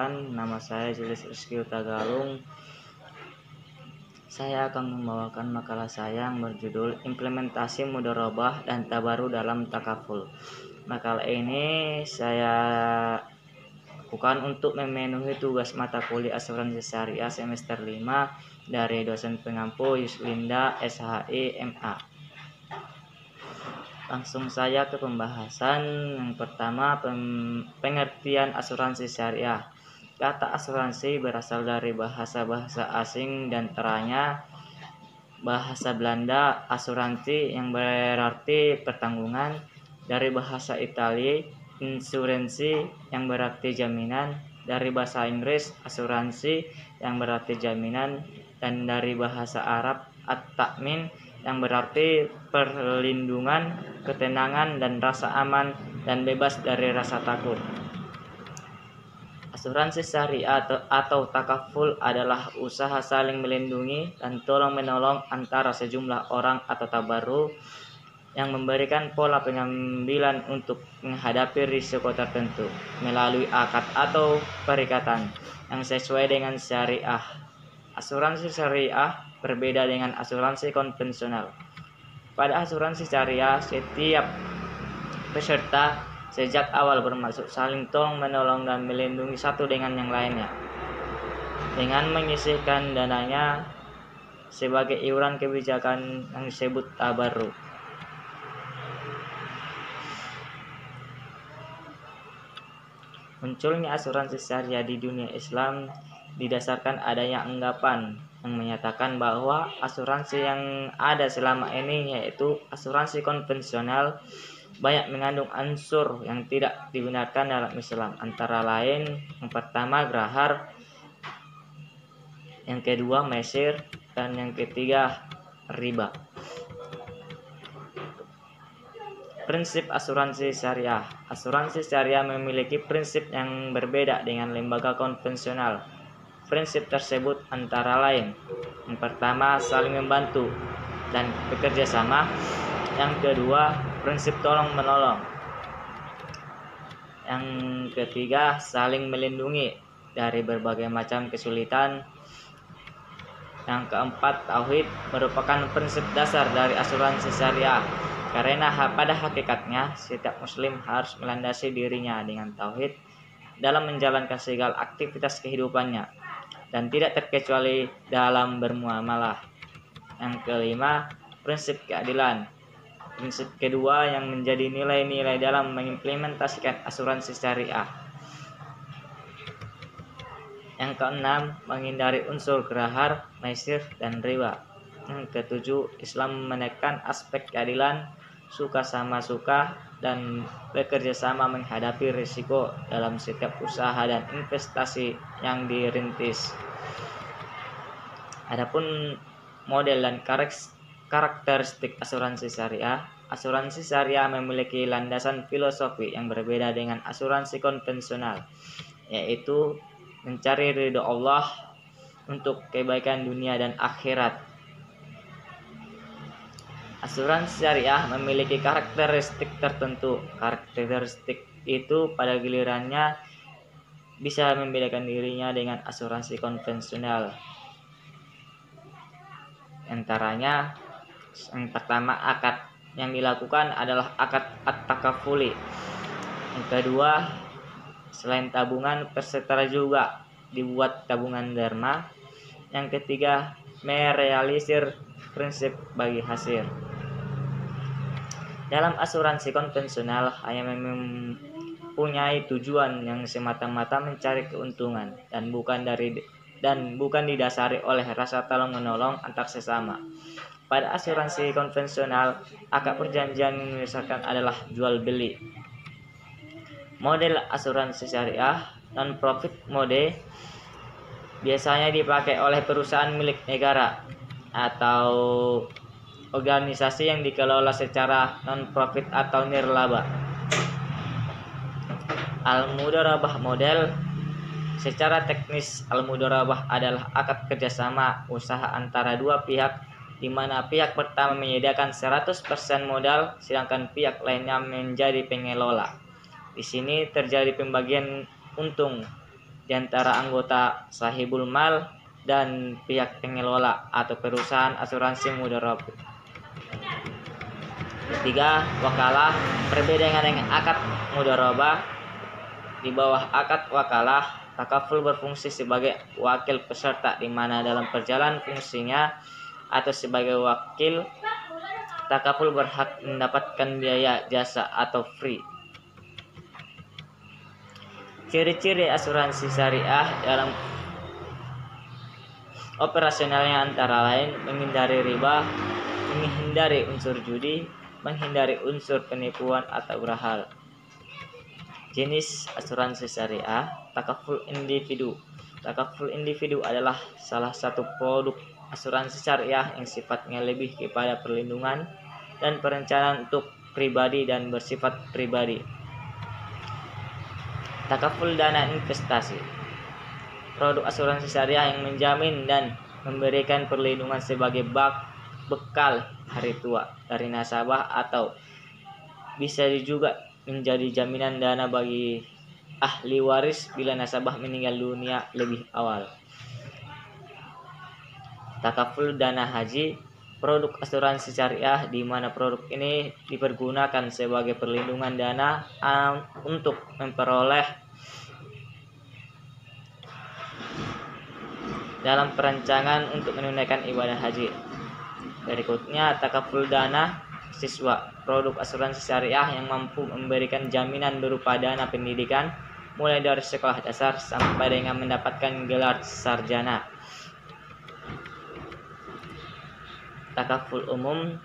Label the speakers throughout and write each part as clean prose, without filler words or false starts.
Speaker 1: Perkenalkan, nama saya Julius Rizky Utagalung. Saya akan membawakan makalah saya yang berjudul Implementasi Mudharabah dan Tabaru dalam Takaful. Makalah ini saya lakukan untuk memenuhi tugas mata kuliah Asuransi Syariah semester 5 dari dosen pengampu Yuslinda SHI MA. Langsung saya ke pembahasan. Yang pertama, pengertian asuransi syariah. Kata asuransi berasal dari bahasa-bahasa asing dan antaranya bahasa Belanda asuransi yang berarti pertanggungan, dari bahasa Italia insurensi yang berarti jaminan, dari bahasa Inggris asuransi yang berarti jaminan, dan dari bahasa Arab at-ta'min yang berarti perlindungan, ketenangan, dan rasa aman dan bebas dari rasa takut. Asuransi syariah atau takaful adalah usaha saling melindungi dan tolong-menolong antara sejumlah orang atau tabaru yang memberikan pola pengambilan untuk menghadapi risiko tertentu melalui akad atau perikatan yang sesuai dengan syariah. Asuransi syariah berbeda dengan asuransi konvensional. Pada asuransi syariah, setiap peserta sejak awal bermaksud saling tolong-menolong dan melindungi satu dengan yang lainnya, dengan menyisihkan dananya sebagai iuran kebijakan yang disebut tabarru. Munculnya asuransi syariah di dunia Islam didasarkan adanya anggapan yang menyatakan bahwa asuransi yang ada selama ini, yaitu asuransi konvensional, banyak mengandung unsur yang tidak dibenarkan dalam Islam, antara lain yang pertama grahar, yang kedua mesir, dan yang ketiga riba. Prinsip asuransi syariah. Asuransi syariah memiliki prinsip yang berbeda dengan lembaga konvensional. Prinsip tersebut antara lain: yang pertama, saling membantu dan bekerja sama. Yang kedua, prinsip tolong-menolong. Yang ketiga, saling melindungi dari berbagai macam kesulitan. Yang keempat, tauhid merupakan prinsip dasar dari asuransi syariah, karena pada hakikatnya setiap muslim harus melandasi dirinya dengan tauhid dalam menjalankan segala aktivitas kehidupannya dan tidak terkecuali dalam bermuamalah. Yang kelima, prinsip keadilan. Prinsip kedua yang menjadi nilai-nilai dalam mengimplementasikan asuransi syariah. Yang keenam, menghindari unsur grahar, maisir, dan riba. Yang ketujuh, Islam menekan aspek keadilan, suka sama suka, dan bekerja sama menghadapi risiko dalam setiap usaha dan investasi yang dirintis. Adapun model dan karakteristik asuransi syariah. Asuransi syariah memiliki landasan filosofi yang berbeda dengan asuransi konvensional, yaitu mencari ridho Allah untuk kebaikan dunia dan akhirat. Asuransi syariah memiliki karakteristik tertentu. Karakteristik itu pada gilirannya bisa membedakan dirinya dengan asuransi konvensional. Antaranya, yang pertama, akad yang dilakukan adalah akad at-takafuli. Yang kedua, selain tabungan, peserta juga dibuat tabungan dharma. Yang ketiga, merealisir prinsip bagi hasil. Dalam asuransi konvensional hanya mempunyai tujuan yang semata-mata mencari keuntungan dan bukan didasari oleh rasa tolong-menolong antar sesama. Pada asuransi konvensional, akad perjanjian yang didasarkan adalah jual beli. Model asuransi syariah non-profit mode biasanya dipakai oleh perusahaan milik negara atau organisasi yang dikelola secara non-profit atau nirlaba. Al-Mudharabah model. Secara teknis, al-mudharabah adalah akad kerjasama usaha antara dua pihak, di mana pihak pertama menyediakan 100% modal, sedangkan pihak lainnya menjadi pengelola. Di sini terjadi pembagian untung di antara anggota sahibul mal dan pihak pengelola atau perusahaan asuransi mudharabah. Ketiga, wakalah. Berbeda dengan akad mudharabah, di bawah akad wakalah, takaful berfungsi sebagai wakil peserta di mana dalam perjalanan fungsinya atau sebagai wakil, takaful berhak mendapatkan biaya jasa atau fee. Ciri-ciri asuransi syariah dalam operasionalnya antara lain menghindari riba, menghindari unsur judi, menghindari unsur penipuan atau berhal. Jenis asuransi syariah, takaful individu. Takaful individu adalah salah satu produk asuransi syariah yang sifatnya lebih kepada perlindungan dan perencanaan untuk pribadi dan bersifat pribadi. Takaful dana investasi. Produk asuransi syariah yang menjamin dan memberikan perlindungan sebagai bekal hari tua dari nasabah atau bisa juga menjadi jaminan dana bagi ahli waris bila nasabah meninggal dunia lebih awal. Takaful dana haji, produk asuransi syariah di mana produk ini dipergunakan sebagai perlindungan dana untuk memperoleh dalam perancangan untuk menunaikan ibadah haji. Berikutnya, takaful dana siswa, produk asuransi syariah yang mampu memberikan jaminan berupa dana pendidikan mulai dari sekolah dasar sampai dengan mendapatkan gelar sarjana. Takaful umum.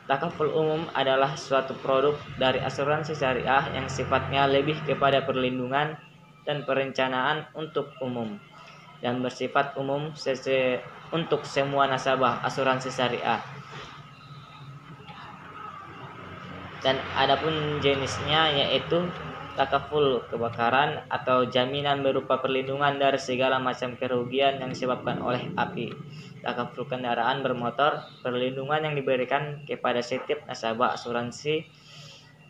Speaker 1: Takaful umum adalah suatu produk dari asuransi syariah yang sifatnya lebih kepada perlindungan dan perencanaan untuk umum dan bersifat umum untuk semua nasabah asuransi syariah. Dan adapun jenisnya yaitu takaful kebakaran atau jaminan berupa perlindungan dari segala macam kerugian yang disebabkan oleh api. Takaful kendaraan bermotor, perlindungan yang diberikan kepada setiap nasabah asuransi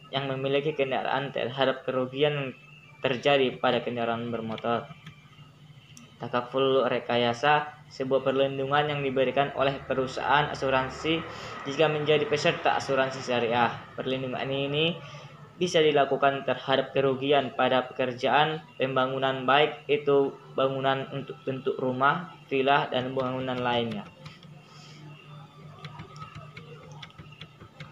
Speaker 1: yang memiliki kendaraan terhadap kerugian yang terjadi pada kendaraan bermotor. Takaful rekayasa, sebuah perlindungan yang diberikan oleh perusahaan asuransi jika menjadi peserta asuransi syariah. Perlindungan ini bisa dilakukan terhadap kerugian pada pekerjaan pembangunan baik itu bangunan untuk bentuk rumah, villa, dan bangunan lainnya.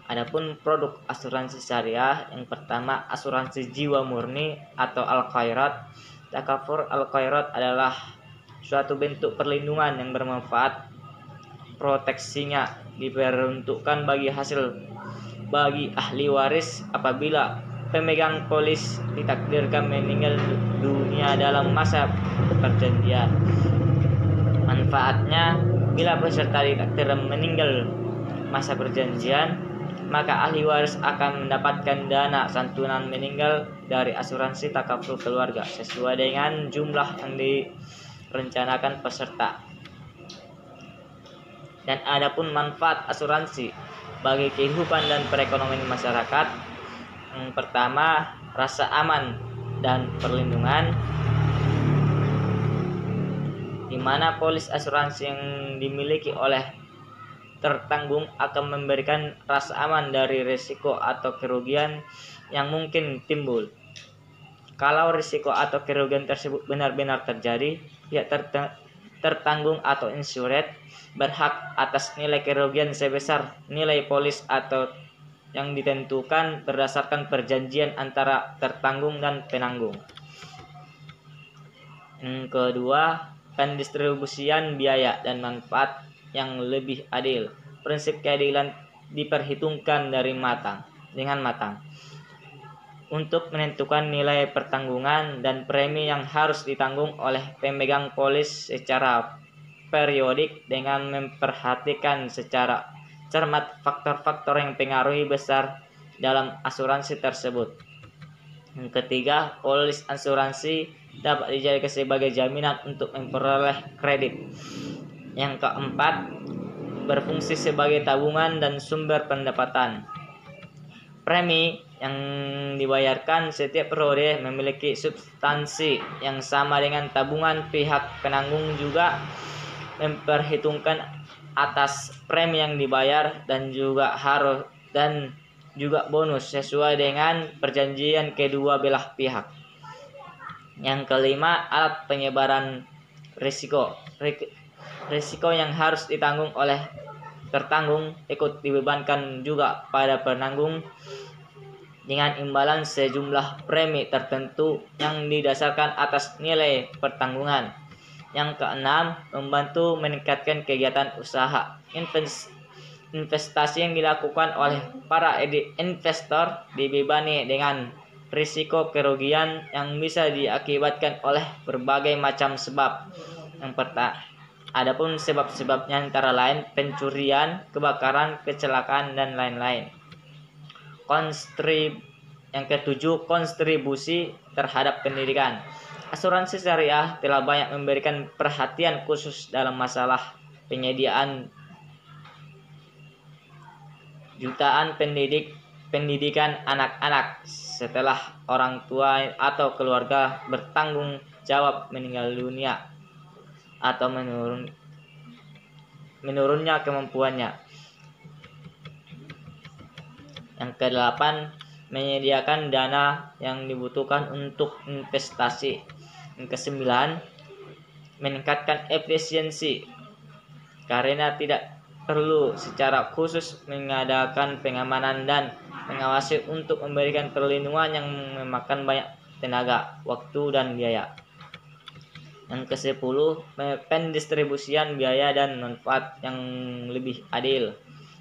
Speaker 1: Adapun produk asuransi syariah yang pertama, asuransi jiwa murni atau al-khairat. Takaful al-khairat adalah suatu bentuk perlindungan yang bermanfaat. Proteksinya diperuntukkan bagi ahli waris apabila pemegang polis ditakdirkan meninggal dunia dalam masa perjanjian. Manfaatnya, bila peserta ditakdirkan meninggal masa perjanjian, maka ahli waris akan mendapatkan dana santunan meninggal dari asuransi takaful keluarga sesuai dengan jumlah yang direncanakan peserta. Dan adapun manfaat asuransi bagi kehidupan dan perekonomian masyarakat, yang pertama, rasa aman dan perlindungan, di mana polis asuransi yang dimiliki oleh tertanggung akan memberikan rasa aman dari risiko atau kerugian yang mungkin timbul. Kalau risiko atau kerugian tersebut benar-benar terjadi, pihak tertanggung atau insured berhak atas nilai kerugian sebesar nilai polis atau yang ditentukan berdasarkan perjanjian antara tertanggung dan penanggung. Yang kedua, pendistribusian biaya dan manfaat yang lebih adil. Prinsip keadilan diperhitungkan dengan matang untuk menentukan nilai pertanggungan dan premi yang harus ditanggung oleh pemegang polis secara periodik dengan memperhatikan secara cermat faktor-faktor yang pengaruhi besar dalam asuransi tersebut. Yang ketiga, polis asuransi dapat dijadikan sebagai jaminan untuk memperoleh kredit. Yang keempat, berfungsi sebagai tabungan dan sumber pendapatan. Premi yang dibayarkan setiap periode memiliki substansi yang sama dengan tabungan. Pihak penanggung juga memperhitungkan atas premi yang dibayar dan juga bonus sesuai dengan perjanjian kedua belah pihak. Yang kelima, alat penyebaran risiko. Risiko yang harus ditanggung oleh tertanggung ikut dibebankan juga pada penanggung dengan imbalan sejumlah premi tertentu yang didasarkan atas nilai pertanggungan. Yang keenam, membantu meningkatkan kegiatan usaha. Investasi yang dilakukan oleh para investor dibebani dengan risiko kerugian yang bisa diakibatkan oleh berbagai macam sebab. Adapun sebab-sebabnya antara lain pencurian, kebakaran, kecelakaan, dan lain-lain. Yang ketujuh, kontribusi terhadap pendidikan. Asuransi syariah telah banyak memberikan perhatian khusus dalam masalah penyediaan jutaan pendidikan anak-anak setelah orang tua atau keluarga bertanggung jawab meninggal dunia atau menurunnya kemampuannya. Yang kedelapan, menyediakan dana yang dibutuhkan untuk investasi. Yang kesembilan, meningkatkan efisiensi karena tidak perlu secara khusus mengadakan pengamanan dan mengawasi untuk memberikan perlindungan yang memakan banyak tenaga, waktu, dan biaya. Yang ke-10, pendistribusian biaya dan manfaat yang lebih adil.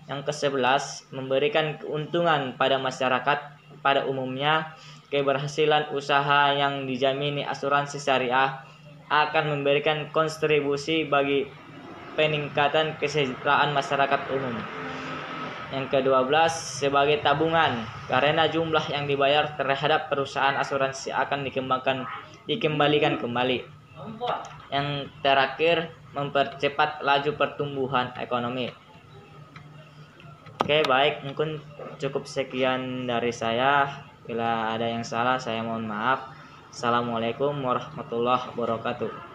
Speaker 1: Yang ke-11, memberikan keuntungan pada masyarakat pada umumnya. Keberhasilan usaha yang dijamini asuransi syariah akan memberikan kontribusi bagi peningkatan kesejahteraan masyarakat umum. Yang ke-12, sebagai tabungan karena jumlah yang dibayar terhadap perusahaan asuransi akan dikembalikan kembali. Yang terakhir, mempercepat laju pertumbuhan ekonomi. Oke, baik, mungkin cukup sekian dari saya. Bila ada yang salah, saya mohon maaf. Assalamualaikum warahmatullahi wabarakatuh.